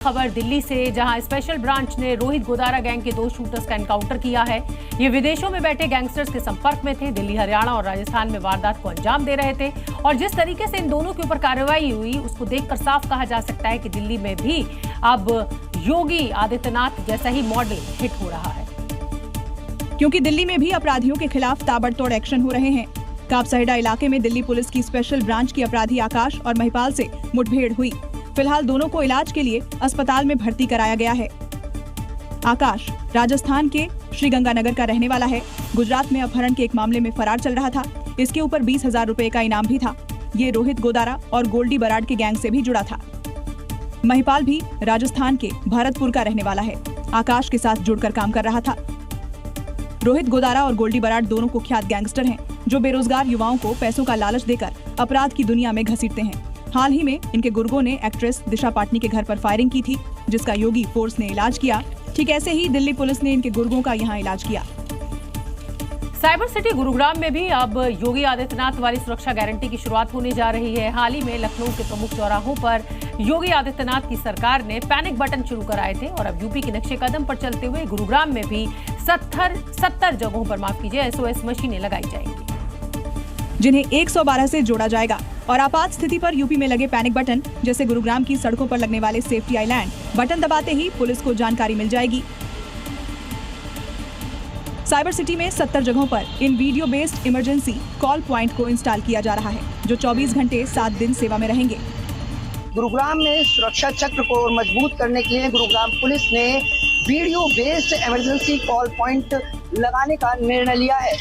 खबर दिल्ली से, जहां स्पेशल ब्रांच ने रोहित गोदारा गैंग के 2 शूटर्स का एनकाउंटर किया है। ये विदेशों में बैठे गैंगस्टर्स के संपर्क में थे, दिल्ली, हरियाणा और राजस्थान में वारदात को अंजाम दे रहे थे। और जिस तरीके से इन दोनों के ऊपर कार्रवाई हुई, उसको देखकर साफ कहा जा सकता है कि दिल्ली में भी अब योगी आदित्यनाथ जैसा ही मॉडल हिट हो रहा है, क्योंकि दिल्ली में भी अपराधियों के खिलाफ ताबड़तोड़ एक्शन हो रहे हैं। कापसहेड़ा इलाके में दिल्ली पुलिस की स्पेशल ब्रांच की अपराधी आकाश और महिपाल से मुठभेड़ हुई। फिलहाल दोनों को इलाज के लिए अस्पताल में भर्ती कराया गया है। आकाश राजस्थान के श्रीगंगानगर का रहने वाला है। गुजरात में अपहरण के एक मामले में फरार चल रहा था। इसके ऊपर 20,000 रुपए का इनाम भी था। ये रोहित गोदारा और गोल्डी बराड के गैंग से भी जुड़ा था। महिपाल भी राजस्थान के भरतपुर का रहने वाला है। आकाश के साथ जुड़कर काम कर रहा था। रोहित गोदारा और गोल्डी बराड दोनों कुख्यात गैंगस्टर हैं, जो बेरोजगार युवाओं को पैसों का लालच देकर अपराध की दुनिया में घसीटते हैं। हाल ही में इनके गुर्गों ने एक्ट्रेस दिशा पाटनी के घर पर फायरिंग की थी, जिसका योगी फोर्स ने इलाज किया। ठीक ऐसे ही दिल्ली पुलिस ने इनके गुर्गों का यहां इलाज किया। साइबर सिटी गुरुग्राम में भी अब योगी आदित्यनाथ वाली सुरक्षा गारंटी की शुरुआत होने जा रही है। हाल ही में लखनऊ के प्रमुख चौराहों पर योगी आदित्यनाथ की सरकार ने पैनिक बटन शुरू कराए थे और अब यूपी के नक्शे कदम पर चलते हुए गुरुग्राम में भी 70 जगहों पर SOS मशीनें लगाई जाएंगी, जिन्हें 112 से जोड़ा जाएगा। और आपात स्थिति पर यूपी में लगे पैनिक बटन, जैसे गुरुग्राम की सड़कों पर लगने वाले सेफ्टी आइलैंड, बटन दबाते ही पुलिस को जानकारी मिल जाएगी। साइबर सिटी में 70 जगहों पर इन video based emergency call point को इंस्टॉल किया जा रहा है, जो 24 घंटे 7 दिन सेवा में रहेंगे। गुरुग्राम में सुरक्षा चक्र को मजबूत करने के लिए गुरुग्राम पुलिस ने video based emergency call point लगाने का निर्णय लिया है।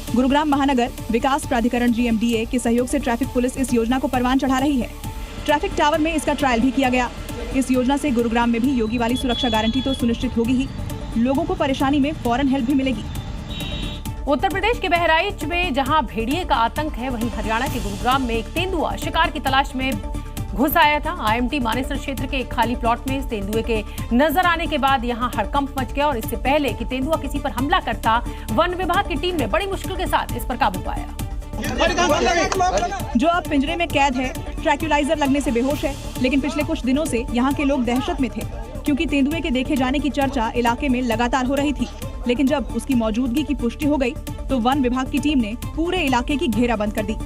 गुरुग्राम महानगर विकास प्राधिकरण GMDA के सहयोग से ट्रैफिक पुलिस इस योजना को परवान चढ़ा रही है। ट्रैफिक टावर में इसका ट्रायल भी किया गया। इस योजना से गुरुग्राम में भी योगी वाली सुरक्षा गारंटी तो सुनिश्चित होगी ही, लोगों को परेशानी में फौरन हेल्प भी मिलेगी। उत्तर प्रदेश के बहराइच में जहां भेड़िए का आतंक है, वहीं हरियाणा के गुरुग्राम में एक तेंदुआ शिकार की तलाश में घुस आया था। IMT मानेसर क्षेत्र के एक खाली प्लॉट में इस तेंदुए के नजर आने के बाद यहां हड़कंप मच गया और इससे पहले कि तेंदुआ किसी पर हमला करता, वन विभाग की टीम ने बड़ी मुश्किल के साथ इस पर काबू पाया। जो अब पिंजरे में कैद है, ट्रैंक्विलाइजर लगने से बेहोश है, लेकिन पिछले कुछ दिनों से यहाँ के लोग दहशत में थे, क्योंकि तेंदुए के देखे जाने की चर्चा इलाके में लगातार हो रही थी। लेकिन जब उसकी मौजूदगी की पुष्टि हो गई, तो वन विभाग की टीम ने पूरे इलाके की घेराबंद कर दी।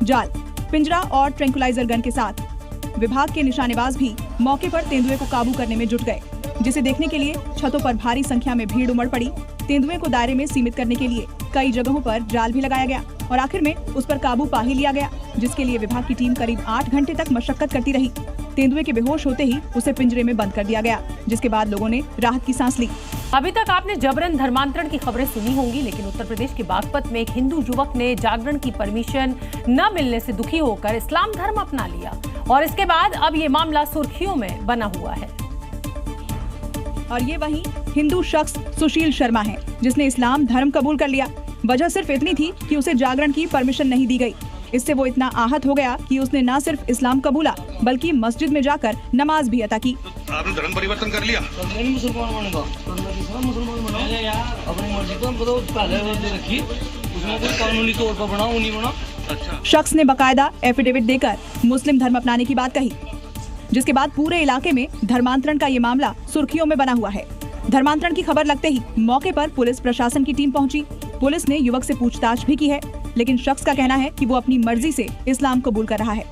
जाल, पिंजरा और ट्रैंक्विलाइजर गन के साथ विभाग के निशानेबाज भी मौके पर तेंदुए को काबू करने में जुट गए, जिसे देखने के लिए छतों पर भारी संख्या में भीड़ उमड़ पड़ी। तेंदुए को दायरे में सीमित करने के लिए कई जगहों पर जाल भी लगाया गया और आखिर में उस पर काबू पा ही लिया गया, जिसके लिए विभाग की टीम करीब 8 घंटे तक मशक्कत करती रही। तेंदुए के बेहोश होते ही उसे पिंजरे में बंद कर दिया गया, जिसके बाद लोगों ने राहत की सांस ली। अभी तक आपने जबरन धर्मांतरण की खबरें सुनी होंगी, लेकिन उत्तर प्रदेश के बागपत में एक हिंदू युवक ने जागरण की परमिशन न मिलने से दुखी होकर इस्लाम धर्म अपना लिया और इसके बाद अब ये मामला सुर्खियों में बना हुआ है। और ये वही हिंदू शख्स सुशील शर्मा है, जिसने इस्लाम धर्म कबूल कर लिया। वजह सिर्फ इतनी थी कि उसे जागरण की परमिशन नहीं दी गई। इससे वो इतना आहत हो गया कि उसने न सिर्फ इस्लाम कबूला, बल्कि मस्जिद में जाकर नमाज भी अता की। आपने धर्म परिवर्तन कर लिया? कानूनी तौर पर बनाओ नहीं बना। अच्छा। शख्स ने बकायदा एफिडेविट देकर मुस्लिम धर्म अपनाने की बात कही, जिसके बाद पूरे इलाके में धर्मांतरण का ये मामला सुर्खियों में बना हुआ है। धर्मांतरण की खबर लगते ही मौके पर पुलिस प्रशासन की टीम पहुंची। पुलिस ने युवक से पूछताछ भी की है, लेकिन शख्स का कहना है कि वो अपनी मर्जी से इस्लाम कबूल कर रहा है।